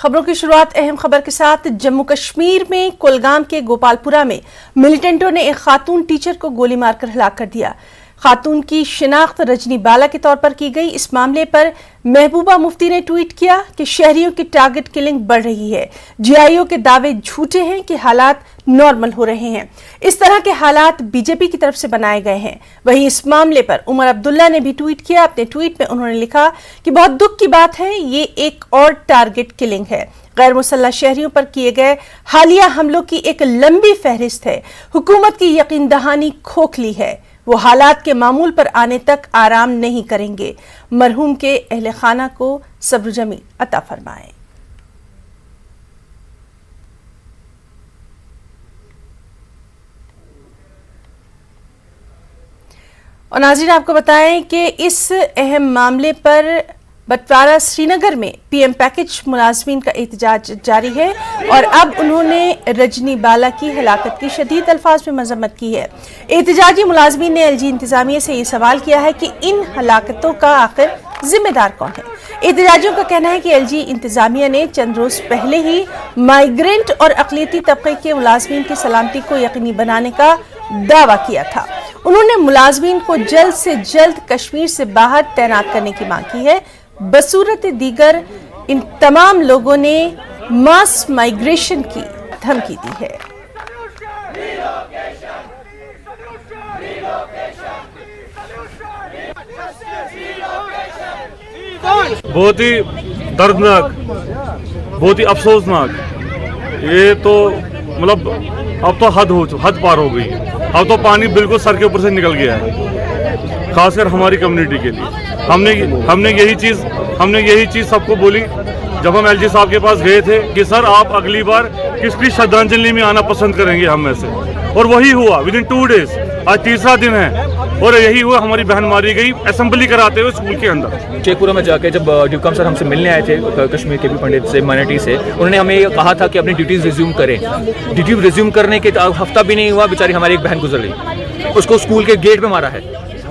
खबरों की शुरुआत अहम खबर के साथ। जम्मू कश्मीर में कुलगाम के गोपालपुरा में मिलिटेंटों ने एक खातून टीचर को गोली मारकर हलाक कर दिया। खातून की शिनाख्त रजनी बाला के तौर पर की गई। इस मामले पर महबूबा मुफ्ती ने ट्वीट किया कि शहरियों की टारगेट किलिंग बढ़ रही है। जीआईओ के दावे झूठे हैं कि हालात नॉर्मल हो रहे हैं। इस तरह के हालात बीजेपी की तरफ से बनाए गए हैं। वहीं इस मामले पर उमर अब्दुल्ला ने भी ट्वीट किया। अपने ट्वीट में उन्होंने लिखा कि बहुत दुख की बात है, ये एक और टारगेट किलिंग है। गैर मुसल्लह शहरियों पर किए गए हालिया हमलों की एक लंबी फहरिस्त है। हुकूमत की यकीन दहानी खोखली है। वो हालात के मामूल पर आने तक आराम नहीं करेंगे। मरहूम के अहले खाना को सब्र जमील अता फरमाए। और नाज़रीन, आपको बताएं कि इस अहम मामले पर बटवारा श्रीनगर में पीएम पैकेज मुलाजमीन का एहतजाज जारी है और अब उन्होंने रजनी बाला की हलाकत की शदीद अल्फाज में मजम्मत की है। एहतजाजी मुलाजमीन ने एलजी इंतजामिया से ये सवाल किया है कि इन हलाकतों का आखिर जिम्मेदार कौन है। एहतजाजियों का कहना है कि एलजी इंतजामिया ने चंद रोज पहले ही माइग्रेंट और अक़लियती तबके के मुलाजमीन की सलामती को यकीनी बनाने का दावा किया था। उन्होंने मुलाजमीन को जल्द से जल्द कश्मीर से बाहर तैनात करने की मांग की है। बसूरत दीगर इन तमाम लोगों ने मास माइग्रेशन की धमकी दी है। बहुत ही दर्दनाक, बहुत ही अफसोसनाक। ये तो मतलब अब तो हद पार हो गई है। अब तो पानी बिल्कुल सर के ऊपर से निकल गया है, खासकर हमारी कम्युनिटी के लिए। हमने यही चीज सबको बोली जब हम एलजी साहब के पास गए थे कि सर आप अगली बार किसकी श्रद्धांजलि में आना पसंद करेंगे हम में से, और वही हुआ। विदिन 2 डेज, आज तीसरा दिन है और यही हुआ। हमारी बहन मारी गई असेंबली कराते हुए स्कूल के अंदर। शेखपुरा में जाके जब ड्यूकम सर हमसे मिलने आए थे कश्मीर के भी पंडित से, माइनॉरिटी से, उन्होंने हमें ये कहा था कि अपनी ड्यूटीज रिज्यूम करें। ड्यूटी रिज्यूम करने के हफ्ता भी नहीं हुआ, बेचारी हमारी एक बहन गुजर गई। उसको स्कूल के गेट पे मारा है।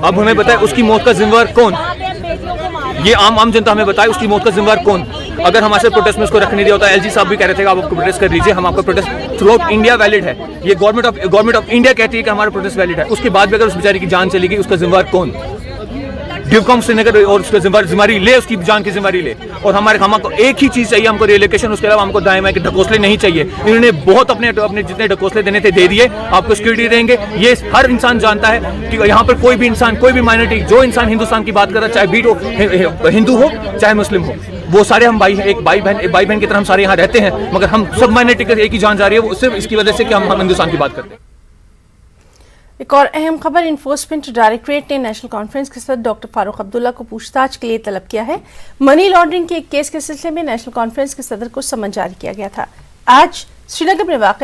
अब हमें बताए उसकी मौत का जिम्मेवार कौन? ये आम जनता हमें बताए उसकी मौत का जिम्मेवार कौन? अगर हमारे प्रोटेस्ट में उसको रखने दिया होता है, एलजी साहब भी कह रहे थे कि आप आपको प्रोटेस्ट कर लीजिए, हम आपका protest through out India valid है। ये गवर्नमेंट ऑफ इंडिया कहती है कि हमारा प्रोटेस्ट वैलिड है। उसके बाद भी अगर उस बेचारी की जान चली गई, उसका जिम्मेवार कौन? ड्यूकम श्रीनगर और उसका जिम्मेदारी ले, उसकी जान की जिम्मेदारी ले। और हमको एक ही चीज चाहिए, हमको रिलोकेशन। उसके अलावा हमको दाएं बाएं के ढकोसले नहीं चाहिए। इन्होंने बहुत अपने जितने ढकोसले देने थे दे दिए। आपको सिक्योरिटी देंगे, ये हर इंसान जानता है कि यहाँ पर कोई भी इंसान, कोई भी माइनॉरिटी, जो इंसान हिंदुस्तान की बात कर रहा है, चाहे बीट हो, हिंदू हो चाहे मुस्लिम हो, वो सारे हम भाई हैं। एक भाई बहन की तरह हम सारे यहाँ रहते हैं। मगर हम सब माइनॉरिटी की एक ही जान जा रही है, वो सिर्फ इसकी वजह से कि हम हिंदुस्तान की बात करते हैं। एक और अहम खबर, इन्फोर्समेंट डायरेक्टरेट ने नेशनल कॉन्फ्रेंस के सदर डॉक्टर फारूक अब्दुल्ला को पूछताछ के लिए तलब किया है। मनी लॉन्ड्रिंग के एक केस के सिलसिले में नेशनल कॉन्फ्रेंस के सदर को समन जारी किया गया था। आज श्रीनगर में वाक़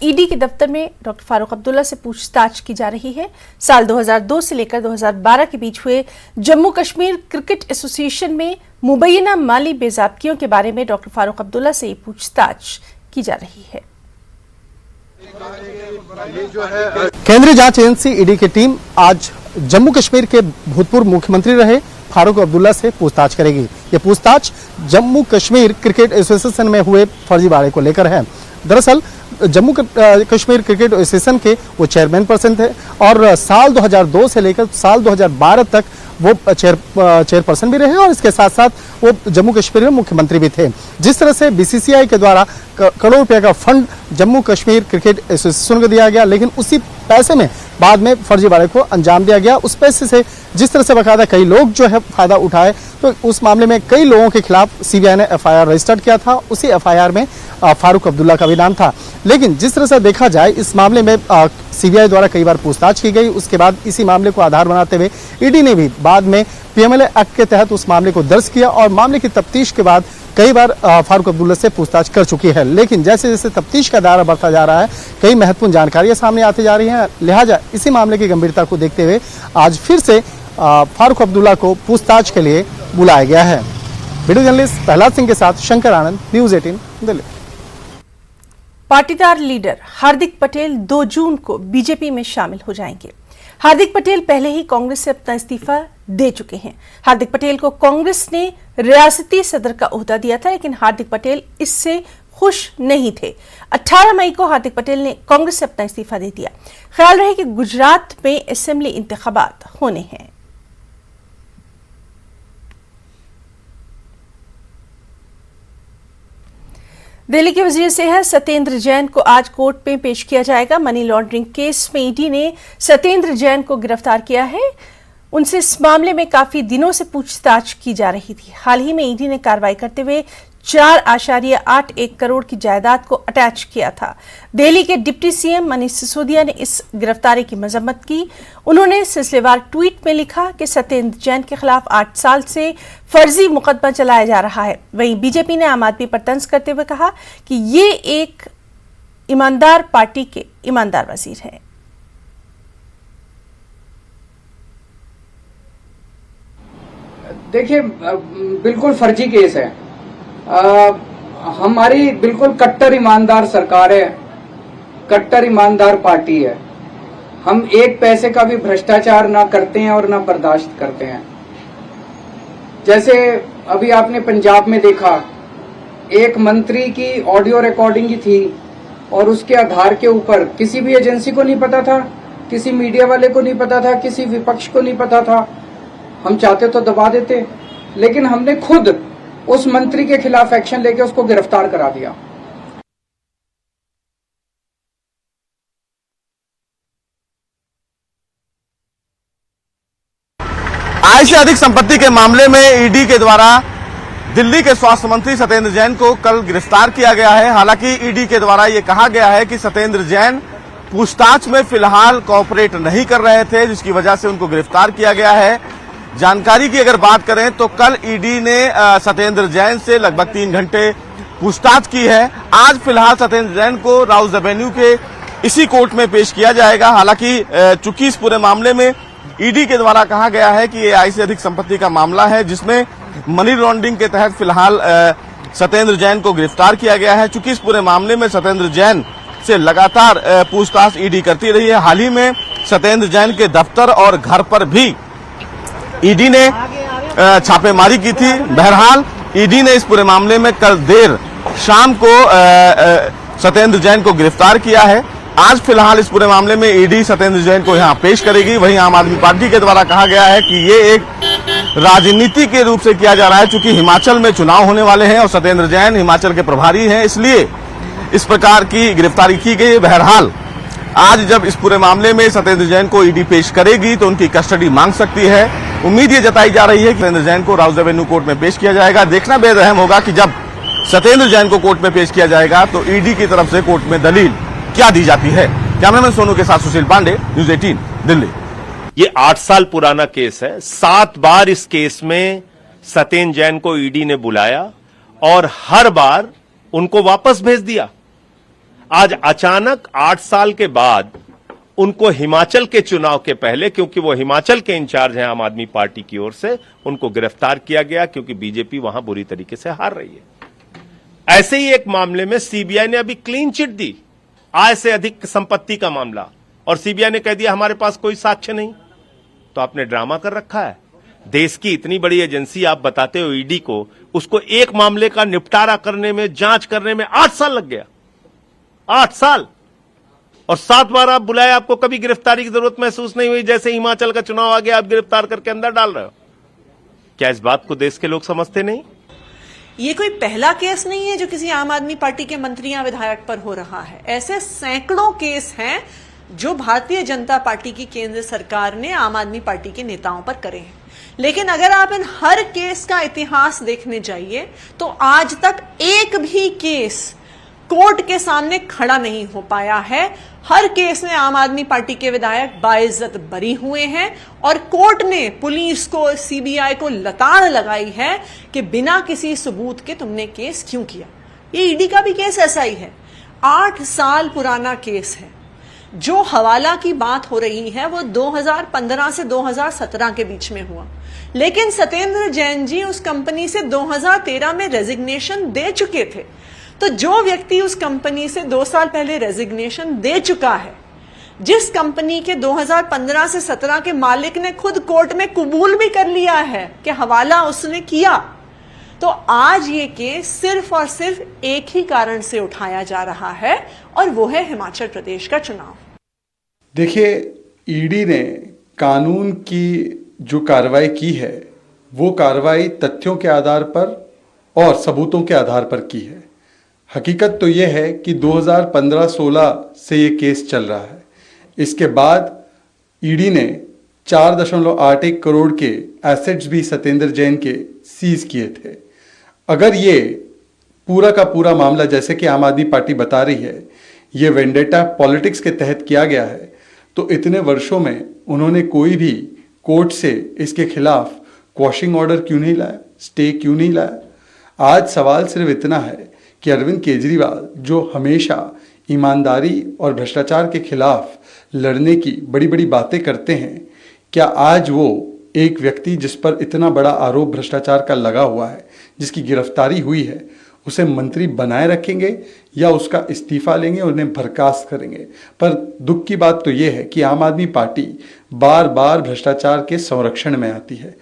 ईडी के दफ्तर में डॉक्टर फारूक अब्दुल्ला से पूछताछ की जा रही है। साल 2002 से लेकर 2012 के बीच हुए जम्मू कश्मीर क्रिकेट एसोसिएशन में मुबैना माली बेज़ाब्तियों के बारे में डॉक्टर फारूक अब्दुल्ला से पूछताछ की जा रही है। केंद्रीय जांच एजेंसी ईडी की टीम आज जम्मू कश्मीर के भूतपूर्व मुख्यमंत्री रहे फारूक अब्दुल्ला से पूछताछ करेगी। ये पूछताछ जम्मू कश्मीर क्रिकेट एसोसिएशन में हुए फर्जीवाड़े को लेकर है। दरअसल जम्मू कश्मीर क्रिकेट एसोसिएशन के वो चेयरमैन पर्सन थे और साल 2002 से लेकर साल 2012 तक वो चेयरपर्सन भी रहे और इसके साथ साथ वो जम्मू कश्मीर में मुख्यमंत्री भी थे। जिस तरह से बीसीसीआई के द्वारा करोड़ रुपए का fund Jammu Kashmir cricket association को दिया गया, लेकिन उसी पैसे में बाद में फर्जीवाड़े को अंजाम दिया गया। उस पैसे से जिस तरह से बकायदा कई लोग जो है फायदा उठाए, तो उस मामले में कई लोगों के खिलाफ सीबीआई ने एफआईआर रजिस्टर्ड किया था। उसी एफआईआर में फारूक अब्दुल्ला का भी नाम था। लेकिन जिस तरह से देखा जाए, इस मामले में सीबीआई द्वारा कई बार पूछताछ की गई। उसके बाद इसी मामले को आधार बनाते हुए ईडी ने भी बाद में पीएमएलए एक्ट के तहत उस मामले को दर्ज किया और मामले की तफ्तीश के बाद कई बार फारूक अब्दुल्ला से पूछताछ कर चुकी है। लेकिन जैसे जैसे तफ्तीश का दायरा बढ़ता जा रहा है, कई महत्वपूर्ण जानकारियां सामने आती जा रही हैं। लिहाजा इसी मामले की गंभीरता को देखते हुए आज फिर से फारूक अब्दुल्ला को पूछताछ के लिए बुलाया गया है। वीडियो जर्नलिस्ट प्रहलाद सिंह के साथ शंकर आनंद, न्यूज़ 18 दिल्ली। पाटीदार लीडर हार्दिक पटेल 2 जून को बीजेपी में शामिल हो जाएंगे। हार्दिक पटेल पहले ही कांग्रेस से अपना इस्तीफा दे चुके हैं। हार्दिक पटेल को कांग्रेस ने रियासती सदर का ओहदा दिया था, लेकिन हार्दिक पटेल इससे खुश नहीं थे। 18 मई को हार्दिक पटेल ने कांग्रेस से अपना इस्तीफा दे दिया। ख्याल रहे कि गुजरात में असेंबली इंतखाबात होने हैं। दिल्ली के वजीर सेहत सत्येंद्र जैन को आज कोर्ट में पेश किया जाएगा। मनी लॉन्ड्रिंग केस में ईडी ने सत्येंद्र जैन को गिरफ्तार किया है। उनसे इस मामले में काफी दिनों से पूछताछ की जा रही थी। हाल ही में ईडी ने कार्रवाई करते हुए 4.81 करोड़ की जायदाद को अटैच किया था। दिल्ली के डिप्टी सीएम मनीष सिसोदिया ने इस गिरफ्तारी की मजम्मत की। उन्होंने सिलसिलेवार ट्वीट में लिखा कि सत्येंद्र जैन के खिलाफ 8 साल से फर्जी मुकदमा चलाया जा रहा है। वहीं बीजेपी ने आम आदमी पर तंज करते हुए कहा कि ये एक ईमानदार पार्टी के ईमानदार वजीर हैं। देखिए, बिल्कुल फर्जी केस है। हमारी बिल्कुल कट्टर ईमानदार सरकार है, कट्टर ईमानदार पार्टी है। हम एक पैसे का भी भ्रष्टाचार ना करते हैं और ना बर्दाश्त करते हैं। जैसे अभी आपने पंजाब में देखा, एक मंत्री की ऑडियो रिकॉर्डिंग ही थी और उसके आधार के ऊपर किसी भी एजेंसी को नहीं पता था, किसी मीडिया वाले को नहीं पता था, किसी विपक्ष को नहीं पता था। हम चाहते तो दबा देते, लेकिन हमने खुद उस मंत्री के खिलाफ एक्शन लेके उसको गिरफ्तार करा दिया। आय से अधिक संपत्ति के मामले में ईडी के द्वारा दिल्ली के स्वास्थ्य मंत्री सत्येंद्र जैन को कल गिरफ्तार किया गया है। हालांकि ईडी के द्वारा यह कहा गया है कि सत्येंद्र जैन पूछताछ में फिलहाल कोऑपरेट नहीं कर रहे थे, जिसकी वजह से उनको गिरफ्तार किया गया है। जानकारी की अगर बात करें तो कल ईडी ने सत्येंद्र जैन से लगभग 3 घंटे पूछताछ की है। आज फिलहाल सत्येंद्र जैन को राउज एवेन्यू के इसी कोर्ट में पेश किया जाएगा। हालांकि चूंकि इस पूरे मामले में ईडी के द्वारा कहा गया है कि ये आय से अधिक संपत्ति का मामला है, जिसमें मनी लॉन्ड्रिंग के तहत फिलहाल सत्येंद्र जैन को गिरफ्तार किया गया है। चूंकि इस पूरे मामले में सत्येंद्र जैन से लगातार पूछताछ ईडी करती रही है। हाल ही में सत्येंद्र जैन के दफ्तर और घर पर भी ईडी ने छापेमारी की थी। बहरहाल ईडी ने इस पूरे मामले में कल देर शाम को सत्येंद्र जैन को गिरफ्तार किया है। आज फिलहाल इस पूरे मामले में ईडी सत्येंद्र जैन को यहां पेश करेगी। वहीं आम आदमी पार्टी के द्वारा कहा गया है कि ये एक राजनीति के रूप से किया जा रहा है, चूंकि हिमाचल में चुनाव होने वाले हैं और सत्येंद्र जैन हिमाचल के प्रभारी हैं, इसलिए इस प्रकार की गिरफ्तारी की गई। बहरहाल आज जब इस पूरे मामले में सत्येंद्र जैन को ईडी पेश करेगी तो उनकी कस्टडी मांग सकती है। उम्मीद ये जताई जा रही है कि सत्येंद्र जैन को राउज एवेन्यू कोर्ट में पेश किया जाएगा। देखना बेहद अहम होगा कि जब सत्येंद्र जैन को कोर्ट में पेश किया जाएगा तो ईडी की तरफ से कोर्ट में दलील क्या दी जाती है। कैमरामैन सोनू के साथ सुशील पांडे, न्यूज 18 दिल्ली। ये 8 साल पुराना केस है। 7 बार इस केस में सत्येंद्र जैन को ईडी ने बुलाया और हर बार उनको वापस भेज दिया। आज अचानक 8 साल के बाद उनको हिमाचल के चुनाव के पहले, क्योंकि वो हिमाचल के इंचार्ज हैं आम आदमी पार्टी की ओर से, उनको गिरफ्तार किया गया क्योंकि बीजेपी वहां बुरी तरीके से हार रही है। ऐसे ही एक मामले में सीबीआई ने अभी क्लीन चिट दी, आय से अधिक संपत्ति का मामला, और सीबीआई ने कह दिया हमारे पास कोई साक्ष्य नहीं। तो आपने ड्रामा कर रखा है। देश की इतनी बड़ी एजेंसी आप बताते हो ईडी को, उसको एक मामले का निपटारा करने में, जांच करने में 8 साल लग गया। 8 साल और 7 बार आप बुलाए, आपको कभी गिरफ्तारी की जरूरत महसूस नहीं हुई। जैसे हिमाचल का चुनाव आ गया आप गिरफ्तार करके अंदर डाल रहे हो। क्या इस बात को देश के लोग समझते नहीं? ये कोई पहला केस नहीं है जो किसी आम आदमी पार्टी के मंत्री या विधायक पर हो रहा है। ऐसे सैकड़ों केस हैं जो भारतीय जनता पार्टी की केंद्र सरकार ने आम आदमी पार्टी के नेताओं पर करे हैं। लेकिन अगर आप इन हर केस का इतिहास देखने जाइए तो आज तक एक भी केस कोर्ट के सामने खड़ा नहीं हो पाया है। हर केस में आम आदमी पार्टी के विधायक बाइज्जत बरी हुए हैं और कोर्ट ने पुलिस को, सीबीआई को लताड़ लगाई है कि बिना किसी सबूत के तुमने केस क्यों किया। ये ईडी का भी केस ऐसा ही है। 8 साल पुराना केस है। जो हवाला की बात हो रही है वो 2015 से 2017 के बीच में हुआ, लेकिन सत्येंद्र जैन जी उस कंपनी से 2013 में रेजिग्नेशन दे चुके थे। तो जो व्यक्ति उस कंपनी से 2 साल पहले रेजिग्नेशन दे चुका है जिस कंपनी के 2015 से 17 के मालिक ने खुद कोर्ट में कबूल भी कर लिया है कि हवाला उसने किया, तो आज ये केस सिर्फ और सिर्फ एक ही कारण से उठाया जा रहा है और वो है हिमाचल प्रदेश का चुनाव। देखिए, ईडी ने कानून की जो कार्रवाई की है वो कार्रवाई तथ्यों के आधार पर और सबूतों के आधार पर की है। हकीकत तो ये है कि 2015-16 से ये केस चल रहा है। इसके बाद ईडी ने 4.81 करोड़ के एसेट्स भी सत्येंद्र जैन के सीज किए थे। अगर ये पूरा का पूरा मामला, जैसे कि आम आदमी पार्टी बता रही है, ये वेंडेटा पॉलिटिक्स के तहत किया गया है, तो इतने वर्षों में उन्होंने कोई भी कोर्ट से इसके खिलाफ क्वॉशिंग ऑर्डर क्यों नहीं लाया, स्टे क्यों नहीं लाया? आज सवाल सिर्फ इतना है कि अरविंद केजरीवाल, जो हमेशा ईमानदारी और भ्रष्टाचार के खिलाफ लड़ने की बड़ी बड़ी बातें करते हैं, क्या आज वो एक व्यक्ति जिस पर इतना बड़ा आरोप भ्रष्टाचार का लगा हुआ है, जिसकी गिरफ्तारी हुई है, उसे मंत्री बनाए रखेंगे या उसका इस्तीफा लेंगे, उन्हें बर्खास्त करेंगे? पर दुख की बात तो ये है कि आम आदमी पार्टी बार बार भ्रष्टाचार के संरक्षण में आती है।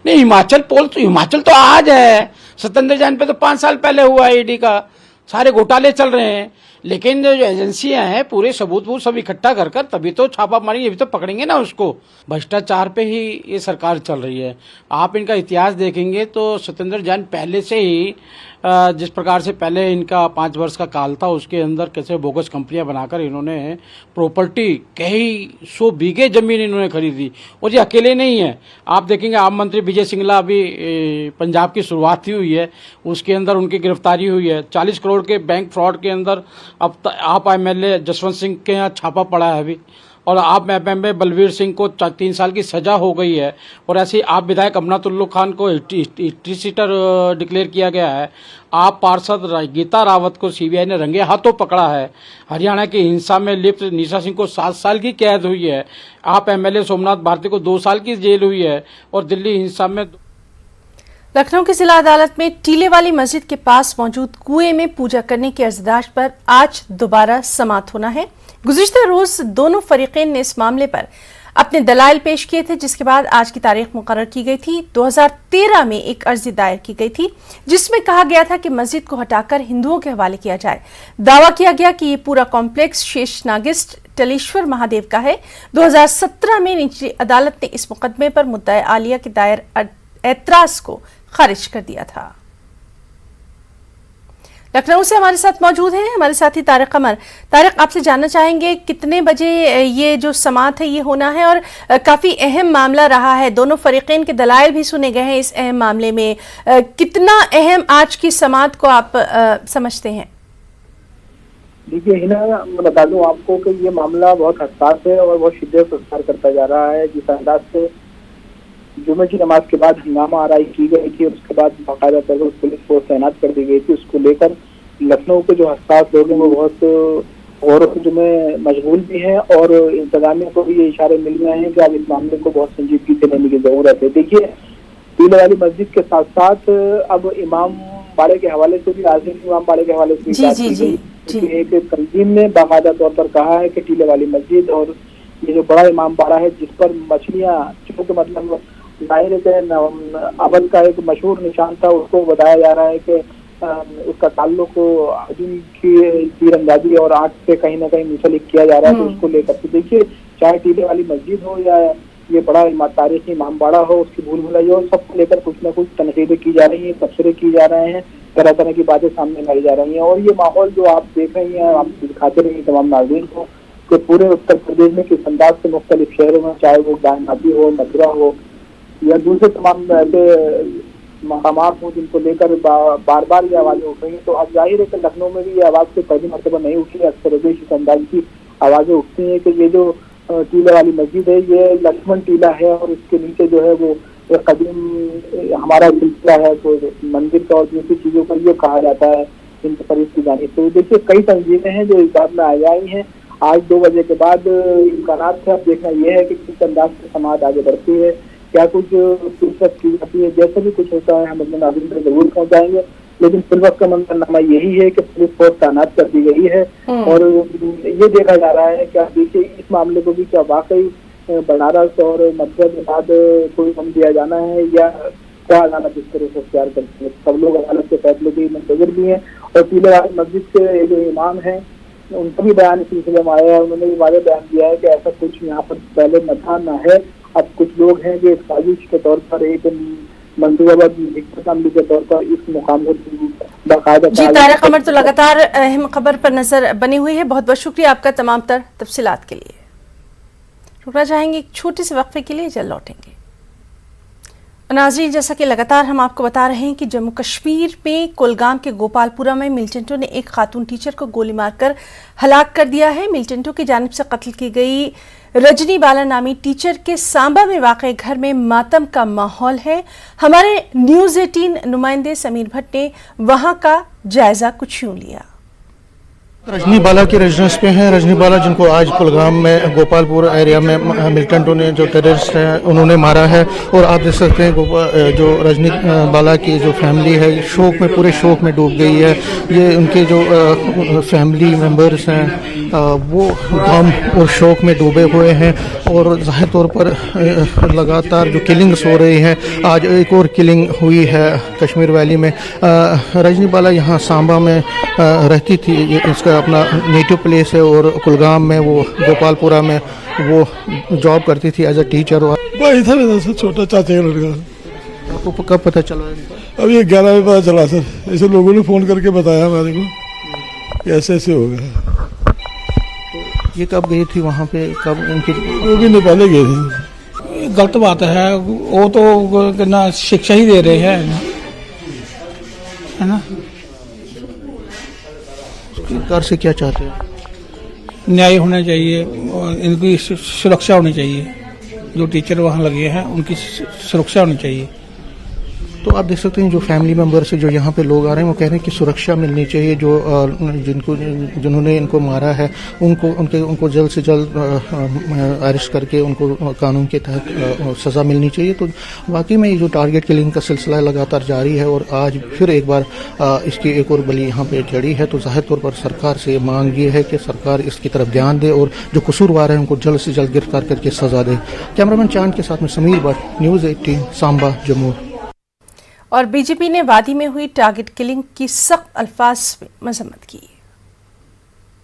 नहीं, हिमाचल तो आज है। सत्येंद्र जैन पे तो 5 साल पहले हुआ है ईडी का। सारे घोटाले चल रहे हैं, लेकिन जो एजेंसियां हैं पूरे सबूत सब इकट्ठा कर तभी तो छापा मारेंगे, अभी तो पकड़ेंगे ना उसको। भ्रष्टाचार पे ही ये सरकार चल रही है। आप इनका इतिहास देखेंगे तो सत्येंद्र जैन पहले से ही जिस प्रकार से पहले इनका 5 वर्ष का काल था, उसके अंदर कैसे बोगस कंपनियां बनाकर इन्होंने प्रॉपर्टी कई 100 बीघे जमीन इन्होंने खरीदी। और ये अकेले नहीं है, आप देखेंगे आम मंत्री विजय सिंगला अभी पंजाब की शुरुआत ही हुई है, उसके अंदर उनकी गिरफ्तारी हुई है। 40 करोड़ के बैंक फ्रॉड के अंदर अब आप एमएलए जसवंत सिंह के यहाँ छापा पड़ा है अभी, और आप एमएलए बलवीर सिंह को 3 साल की सजा हो गई है। और ऐसे ही आप विधायक अमनातुल्लू खान को हिस्ट्री सीटर डिक्लेयर किया गया है। आप पार्षद गीता रावत को सीबीआई ने रंगे हाथों पकड़ा है। हरियाणा की हिंसा में लिप्त निशा सिंह को 7 साल की कैद हुई है। आप एमएलए सोमनाथ भारती को 2 साल की जेल हुई है। और दिल्ली हिंसा में लखनऊ की जिला अदालत में टीले वाली मस्जिद के पास मौजूद कुएं में पूजा करने की अर्जदाश्त पर आज दोबारा समाअत होना है। गुज़िश्ता रोज दोनों फरीक़ैन ने इस मामले पर अपने दलाइल पेश किए थे, जिसके बाद आज की तारीख मुकर्रर की गई थी। 2013 में एक अर्जी दायर की गई थी जिसमें कहा गया था कि मस्जिद को हटाकर हिंदुओं के हवाले किया जाए। दावा किया गया कि ये पूरा कॉम्प्लेक्स शेषनागिस्ट टलेश्वर महादेव का है। 2017 में निचली अदालत ने इस मुकदमे पर मुद्दाए आलिया के दायर एतराज को खारिज कर दिया था। लखनऊ से हमारे साथ मौजूद हैं हमारे साथी तारिक कमर। तारिक, आपसे जानना चाहेंगे कितने बजे ये जो समाअत है ये होना है, और काफी अहम मामला रहा है, दोनों फरीक़ैन के दलाइल भी सुने गए हैं इस अहम मामले में। कितना अहम आज की समाअत को आप समझते हैं? देखिए हिना, मैं बता दूं आपको कि ये मामला बहुत हसास है और बहुत शिद्दत से प्रसार करता जा रहा है। जिस अंदाज से जुमे की नमाज के बाद हंगामा आराई की गई थी, उसके बाद बाकायदा तौर पर पुलिस फोर्स तैनात कर दी गई थी, उसको लेकर लखनऊ के जो हसास लोग हैं वो बहुत गौर में मशगूल भी हैं और इंतजामिया को भी ये इशारे मिल रहे हैं कि अब इस मामले को बहुत संजीदगी से लेने की जरूरत है। देखिए, टीले वाली मस्जिद के साथ साथ अब इमाम बाड़े के हवाले से भी आज़म इमाम बाड़े के हवाले से भी एक तंजीम ने बाकायदा तौर पर कहा है कि टीले वाली मस्जिद और ये जो बड़ा इमाम बाड़ा है जिस पर मछलियाँ, चूँकि मतलब जाहिर है अवध का एक मशहूर निशान था, उसको बताया जा रहा है कि उसका ताल्लुक अर्जुन की तीरंदाजी और आग से कहीं ना कहीं मुंसलिक किया जा रहा है। तो उसको लेकर के देखिए, चाहे टीले वाली मस्जिद हो या ये बड़ा तारीखी इमाम बाड़ा हो, उसकी भूल भुलैया हो, सबको लेकर कुछ ना कुछ तनकीदें की जा रही हैं, तबसरे की जा रहे हैं, तरह तरह की बातें सामने लाई जा रही हैं। और ये माहौल जो आप देख रही हैं, आप दिखाते रहिए तमाम नाज़रीन को कि पूरे उत्तर प्रदेश में किस अंदाज से मुख्तलिफ शहरों में, चाहे वो गायनादी हो, मथुरा हो या दूसरे तमाम ऐसे मकामात हो जिनको लेकर बार बार ये आवाजें उठ रही हैं। तो अब जाहिर है कि लखनऊ में भी ये आवाज़ तो पहली मरतबा नहीं उठी, अक्सर इस अंदाज की आवाज़ें उठती हैं कि ये जो टीले वाली मस्जिद है ये लक्ष्मण टीला है और इसके नीचे जो है वो एक कदीम हमारा सिलसिला है, तो मंदिर का और दूसरी चीज़ों का ये कहा जाता है इन फरीद की जानिब। तो देखिए, कई तंजीमें हैं जो इस बात में आ आई हैं। आज 2 बजे के बाद इम्कानात से अब देखना यह है कि किस अंदाज से समाज आगे बढ़ती है, क्या कुछ फुर्सत की जाती है। जैसे भी कुछ होता है हम अपने नाज़रीन तक जरूर पहुँचाएंगे। लेकिन फिलहाल का मंजरनामा यही है कि पुलिस फोर्स तैनात कर दी गई है और ये देखा जा रहा है कि देखिए इस मामले को भी क्या वाकई बनारस और मध्य के बाद कोई दम दिया जाना है या क्या जाना जिस तरह से अख्तियार करते हैं। सब लोग अदालत के फैसले की मुंतजर भी हैं और पीले वाली मस्जिद के जो इमाम हैं उनका भी बयान इस सिलसिले में आया है। उन्होंने भी वादे बयान दिया है कि ऐसा कुछ यहाँ पर पहले न था न है। अब कुछ लोग हैं जो एक साजिश के तौर पर एक मंसूबाबंद अमली के तौर पर इस मुकाम को बाकायदा। जी तारिक अमर तो लगातार अहम खबर पर नजर बनी हुई है। बहुत बहुत शुक्रिया आपका तमाम तर तफसीलात के लिए। रुकना चाहेंगे एक छोटे से वक्फे के लिए, जल्द लौटेंगे। नाज़रीन, जैसा कि लगातार हम आपको बता रहे हैं कि जम्मू कश्मीर में कुलगाम के गोपालपुरा में मिलिटेंटों ने एक खातून टीचर को गोली मारकर हलाक कर दिया है। मिलिटेंटों की जानिब से कत्ल की गई रजनी बाला नामी टीचर के सांबा में वाक़े घर में मातम का माहौल है। हमारे न्यूज़ 18 नुमाइंदे समीर भट्ट ने वहां का जायजा कुछ यूं लिया। रजनी बाला की रेजिडेंस पे हैं। रजनी बाला जिनको आज कुलगाम में गोपालपुर एरिया में मिलिटेंटों ने जो टेररिस्ट हैं उन्होंने मारा है। और आप देख सकते हैं जो रजनी बाला की जो फैमिली है शोक में, पूरे शोक में डूब गई है। ये उनके जो फैमिली मेंबर्स हैं वो गम और शोक में डूबे हुए हैं और ज़ाहिर तौर पर लगातार जो किलिंग्स हो रही हैं, आज एक और किलिंग हुई है कश्मीर वैली में। रजनी बाला यहाँ सांबा में रहती थी, इसका अपना नेटिव प्लेस है और कुलगाम में वो गोपालपुरा में वो जॉब करती थी एज अ टीचर। भाई था मेरा से छोटा चाचा का लड़का। आपको कब पता चला? अब ये 11 बजे पता चला सर। ऐसे लोगों ने फ़ोन करके बताया हमारे को कि ऐसे ऐसे हो गया। ये कब गई थी वहाँ पे? कब इनकी? वो भी नहीं पहले गए थे। गलत बात है, वो तो ना शिक्षा ही दे रहे हैं, है ना। सरकार से क्या चाहते हैं? न्याय होना चाहिए और इनकी सुरक्षा होनी चाहिए। जो टीचर वहाँ लगे हैं उनकी सुरक्षा होनी चाहिए। तो आप देख सकते हैं जो फैमिली मेंबर से जो यहाँ पे लोग आ रहे हैं वो कह रहे हैं कि सुरक्षा मिलनी चाहिए। जो जिन्होंने इनको मारा है उनको जल्द से जल्द अरेस्ट करके उनको कानून के तहत सज़ा मिलनी चाहिए। तो वाकई में ये जो टारगेट किलिंग का सिलसिला लगातार जारी है और आज फिर एक बार इसकी एक और बली यहाँ पे चढ़ी है। तो जाहिर तौर पर सरकार से मांग ये है कि सरकार इसकी तरफ ध्यान दे और जो कसूरवार है उनको जल्द से जल्द गिरफ्तार करके सज़ा दे। कैमरामैन चांद के साथ में समीर भट्ट, न्यूज़ 18 सांबा जम्मू। और बीजेपी ने वादी में हुई टारगेट किलिंग की सख्त अल्फाज में मजम्मत की।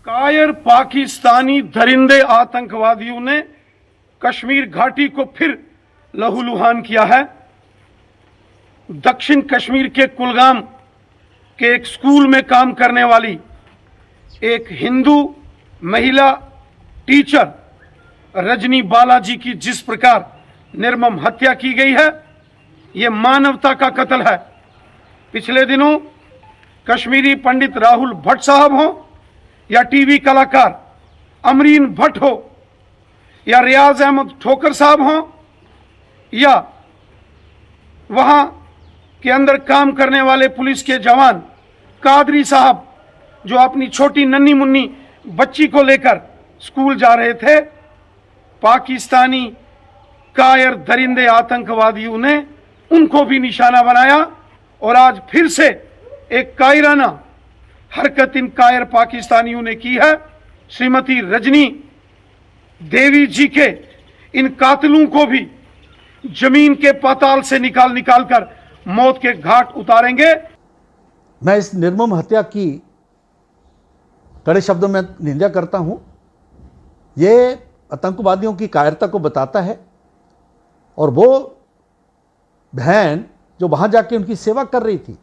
कायर पाकिस्तानी दरिंदे आतंकवादियों ने कश्मीर घाटी को फिर लहूलुहान किया है। दक्षिण कश्मीर के कुलगाम के एक स्कूल में काम करने वाली एक हिंदू महिला टीचर रजनी बालाजी की जिस प्रकार निर्मम हत्या की गई है, ये मानवता का कत्ल है। पिछले दिनों कश्मीरी पंडित राहुल भट्ट साहब हो या टीवी कलाकार अमरीन भट्ट हो या रियाज अहमद ठोकर साहब हो या वहां के अंदर काम करने वाले पुलिस के जवान कादरी साहब जो अपनी छोटी नन्ही मुन्नी बच्ची को लेकर स्कूल जा रहे थे, पाकिस्तानी कायर दरिंदे आतंकवादियों ने उनको भी निशाना बनाया और आज फिर से एक कायराना हरकत इन कायर पाकिस्तानियों ने की है। श्रीमती रजनी देवी जी के इन कातिलों को भी जमीन के पाताल से निकाल कर मौत के घाट उतारेंगे। मैं इस निर्मम हत्या की कड़े शब्दों में निंदा करता हूं। ये आतंकवादियों की कायरता को बताता है और वो बहन जो वहां जाके उनकी सेवा कर रही थी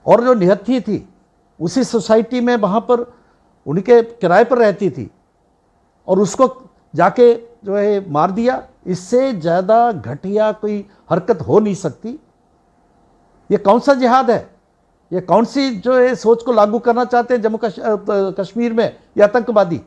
और जो निहत्थी थी उसी सोसाइटी में वहां पर उनके किराए पर रहती थी और उसको जाके जो है मार दिया। इससे ज़्यादा घटिया कोई हरकत हो नहीं सकती। ये कौन सा जिहाद है? ये कौन सी जो है सोच को लागू करना चाहते हैं जम्मू कश्मीर में ये आतंकवादी?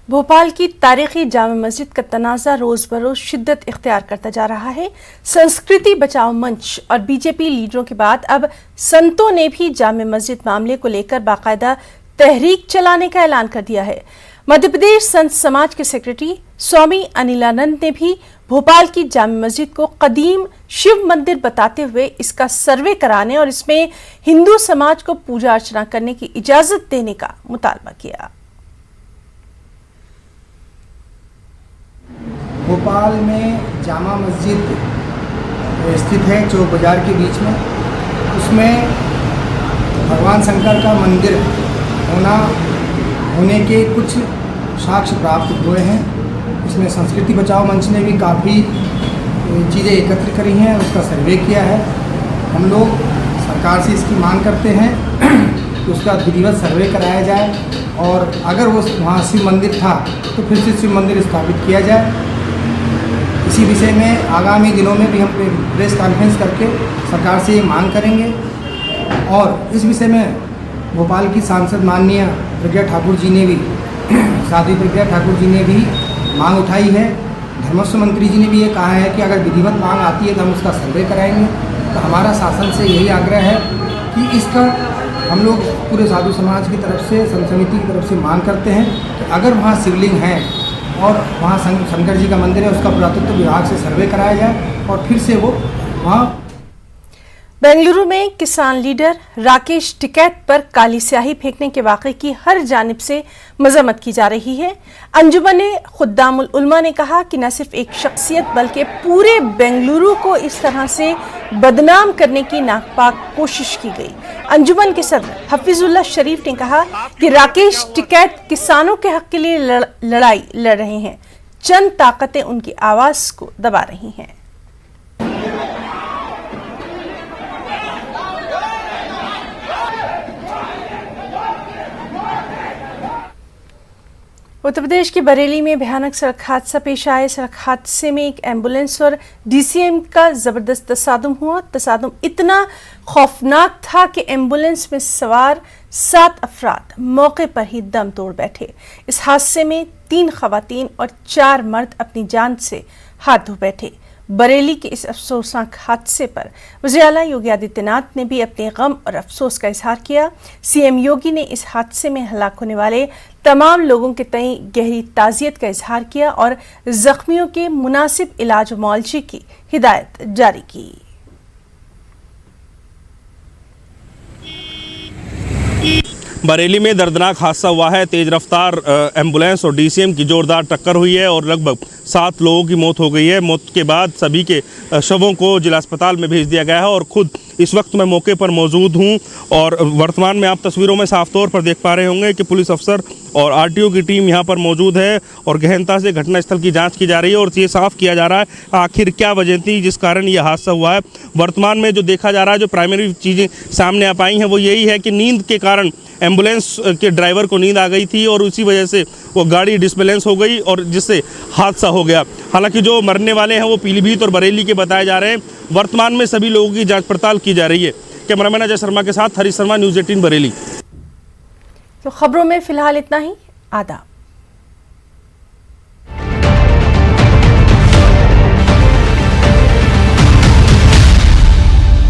भोपाल की तारीखी जामा मस्जिद का तनाज़ा रोज बरोज शिद्दत इख्तियार करता जा रहा है। संस्कृति बचाओ मंच और बीजेपी लीडरों के बाद अब संतों ने भी जामा मस्जिद मामले को लेकर बाकायदा तहरीक चलाने का ऐलान कर दिया है। मध्य प्रदेश संत समाज के सेक्रेटरी स्वामी अनिलानंद ने भी भोपाल की जामा मस्जिद को कदीम शिव मंदिर बताते हुए इसका सर्वे कराने और इसमें हिंदू समाज को पूजा अर्चना करने की इजाजत देने का मुतालबा किया। भोपाल में जामा मस्जिद स्थित है चौक बाजार के बीच में, उसमें भगवान शंकर का मंदिर होने के कुछ साक्ष्य प्राप्त हुए हैं। इसमें संस्कृति बचाओ मंच ने भी काफ़ी चीज़ें एकत्र करी हैं, उसका सर्वे किया है। हम लोग सरकार से इसकी मांग करते हैं कि उसका विधिवत सर्वे कराया जाए और अगर वो वहाँ शिव मंदिर था तो फिर से शिव मंदिर स्थापित किया जाए। इसी विषय में आगामी दिनों में भी हम प्रेस कॉन्फ्रेंस करके सरकार से ये मांग करेंगे और इस विषय में भोपाल की सांसद माननीय प्रज्ञा ठाकुर जी ने भी साध्वी प्रज्ञा ठाकुर जी ने भी मांग उठाई है। धर्मस्व मंत्री जी ने भी ये कहा है कि अगर विधिवत मांग आती है तो हम उसका सर्वे कराएंगे। तो हमारा शासन से यही आग्रह है कि इसका हम लोग पूरे साधु समाज की तरफ से, संत समिति की तरफ से मांग करते हैं कि अगर वहाँ शिवलिंग है और वहाँ शंकर जी का मंदिर है, उसका पुरातत्व विभाग से सर्वे कराया जाए और फिर से वो वहाँ। बेंगलुरु में किसान लीडर राकेश टिकैत पर काली स्याही फेंकने के वाक़े की हर जानिब से मजम्मत की जा रही है। अंजुमन खुद्दामुल उलमा ने कहा कि न सिर्फ एक शख्सियत बल्कि पूरे बेंगलुरु को इस तरह से बदनाम करने की नापाक कोशिश की गई। अंजुमन के सदर हफीजुल्लाह शरीफ ने कहा कि राकेश टिकैत किसानों के हक के लिए लड़ाई लड़ रहे हैं, चंद ताकतें उनकी आवाज को दबा रही हैं। उत्तर प्रदेश के बरेली में भयानक सड़क हादसा पेश आया। सड़क हादसे में एक एम्बुलेंस और डीसीएम का जबरदस्त तसादुम हुआ। तसादुम इतना खौफनाक था कि एम्बुलेंस में सवार 7 अफराद मौके पर ही दम तोड़ बैठे। इस हादसे में 3 खवातीन और 4 मर्द अपनी जान से हाथ धो बैठे। बरेली के इस अफसोसनाक हादसे पर वज़ीर आला योगी आदित्यनाथ ने भी अपने गम और अफसोस का इजहार किया। सीएम योगी ने इस हादसे में हलाक होने वाले तमाम लोगों के तय गहरी ताज़ियत का इजहार किया और जख्मियों के मुनासिब इलाज और मुआवजे की हिदायत जारी की। बरेली में दर्दनाक हादसा हुआ है। तेज रफ्तार एम्बुलेंस और डीसीएम की जोरदार टक्कर हुई है और लगभग 7 लोगों की मौत हो गई है। मौत के बाद सभी के शवों को जिला अस्पताल में भेज दिया गया है और खुद इस वक्त मैं मौके पर मौजूद हूं और वर्तमान में आप तस्वीरों में साफ तौर पर देख पा रहे होंगे कि पुलिस अफसर और आरटीओ की टीम यहां पर मौजूद है और गहनता से घटनास्थल की जांच की जा रही है और ये साफ किया जा रहा है आखिर क्या वजह थी जिस कारण ये हादसा हुआ है। वर्तमान में जो देखा जा रहा है, जो प्राइमरी चीज़ें सामने आ पाई हैं वो यही है कि नींद के कारण एम्बुलेंस के ड्राइवर को नींद आ गई थी और उसी वजह से वो गाड़ी डिसबैलेंस हो गई और जिससे हादसा हो गया। हालांकि जो मरने वाले हैं वो पीलीभीत और बरेली के बताए जा रहे हैं। वर्तमान में सभी लोगों की जांच पड़ताल की जा रही है। कैमरामैन अजय शर्मा के साथ हरीश शर्मा, न्यूज़ 18 बरेली। तो खबरों में फिलहाल इतना ही। आदाब।